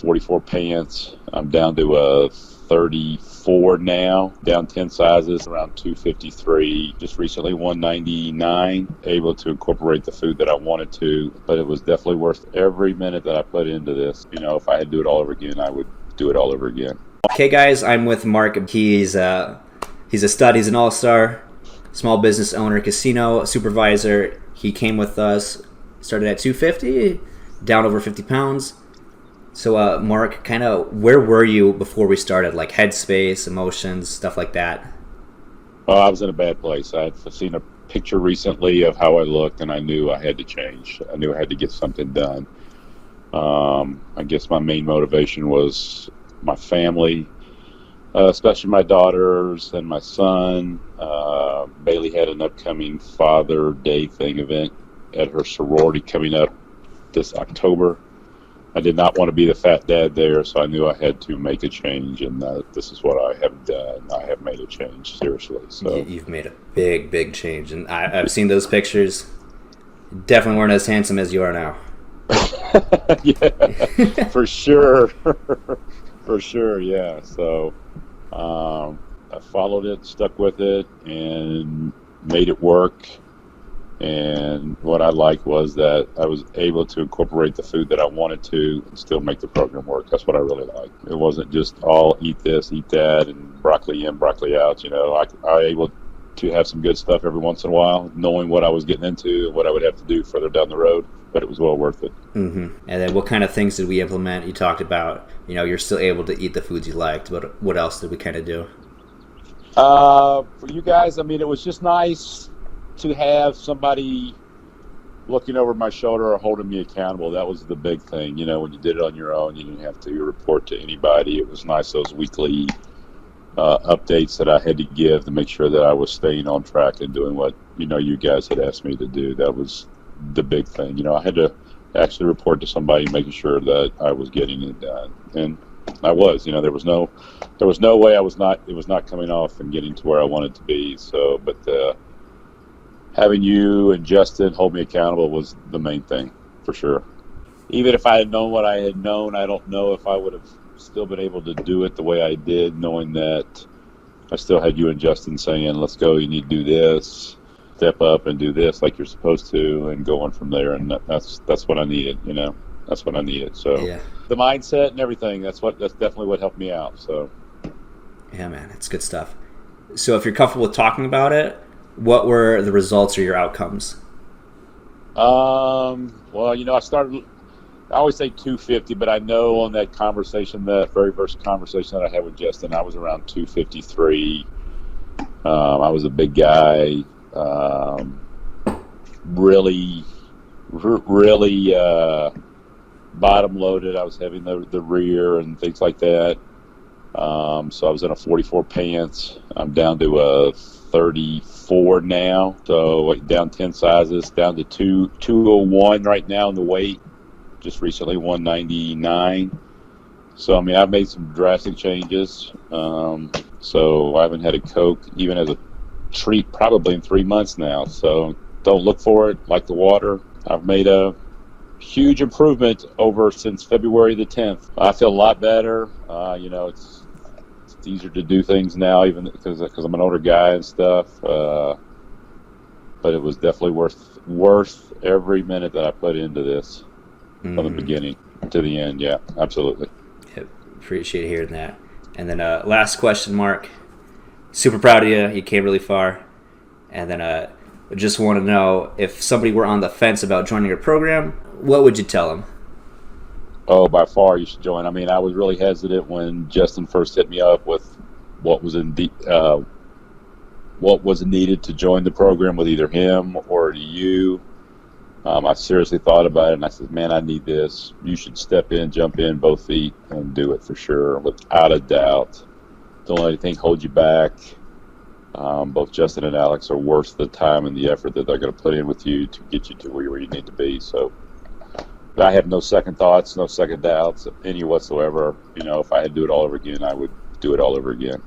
44 pants. I'm down to a 34 now, down 10 sizes, around 253. Just recently 199. Able to incorporate the food that I wanted to, but it was definitely worth every minute that I put into this. If I had to do it all over again, I would do it all over again. Okay, guys, I'm with Mark. He's a stud. He's an all-star, small business owner, casino supervisor. He came with us, started at 250, down over 50 pounds. So, Mark, kind of where were you before we started? Like headspace, emotions, stuff like that? Oh, I was in a bad place. I had seen a picture recently of how I looked, and I knew I had to change. I knew I had to get something done. I guess my main motivation was my family, especially my daughters and my son. Bailey had an upcoming Father Day event at her sorority coming up this October. I did not want to be the fat dad there, so I knew I had to make a change, and this is what I have done. I have made a change, seriously. So you've made a big change, and I've seen those pictures. Definitely weren't as handsome as you are now. Yeah, for sure. For sure, yeah. So I followed it, stuck with it, and made it work. And what I liked was that I was able to incorporate the food that I wanted to and still make the program work. That's what I really liked. It wasn't just all eat this, eat that, and broccoli in, broccoli out. I was able to have some good stuff every once in a while, knowing what I was getting into and what I would have to do further down the road. But it was well worth it. Mm-hmm. And then what kind of things did we implement? You talked about, you're still able to eat the foods you liked, but what else did we kind of do? For you guys, it was just nice to have somebody looking over my shoulder or holding me accountable. That was the big thing. When you did it on your own, you didn't have to report to anybody. It was nice, those weekly updates that I had to give to make sure that I was staying on track and doing what, you guys had asked me to do. That was the big thing. I had to actually report to somebody, making sure that I was getting it done. And I was, there was no way it was not coming off and getting to where I wanted to be. So, but having you and Justin hold me accountable was the main thing, for sure. Even if I had known what I had known, I don't know if I would have still been able to do it the way I did, knowing that I still had you and Justin saying, let's go, you need to do this, step up and do this like you're supposed to, and go on from there. And that's what I needed, That's what I needed. So yeah. The mindset and everything, that's definitely what helped me out. So yeah, man, it's good stuff. So if you're comfortable with talking about it, what were the results or your outcomes? Well, I always say 250, but I know on that conversation, that very first conversation that I had with Justin, I was around 253. I was a big guy, really bottom loaded. I was having the rear and things like that. So I was in a 44 pants. I'm down to a 34 now, so down 10 sizes, down to 201 right now in the weight. Just recently 199. So I've made some drastic changes. So I haven't had a Coke even as a treat probably in 3 months now. So don't look for it, like the water. I've made a huge improvement since February the 10th. I feel a lot better. It's easier to do things now, even because I'm an older guy and stuff. But it was definitely worth every minute that I put into this, from the beginning to the end. Yeah, absolutely. Yep, appreciate hearing that. And then last question, Mark. Super proud of you. You came really far. And then just want to know, if somebody were on the fence about joining your program, what would you tell them? Oh, by far you should join. I was really hesitant when Justin first hit me up with what was needed to join the program with either him or you. I seriously thought about it, and I said, man, I need this. You should step in, jump in, both feet, and do it for sure, without a doubt. Don't let anything hold you back. Both Justin and Alex are worth the time and the effort that they're going to put in with you to get you to where you need to be. So I have no second thoughts, no second doubts, any whatsoever. If I had to do it all over again, I would do it all over again.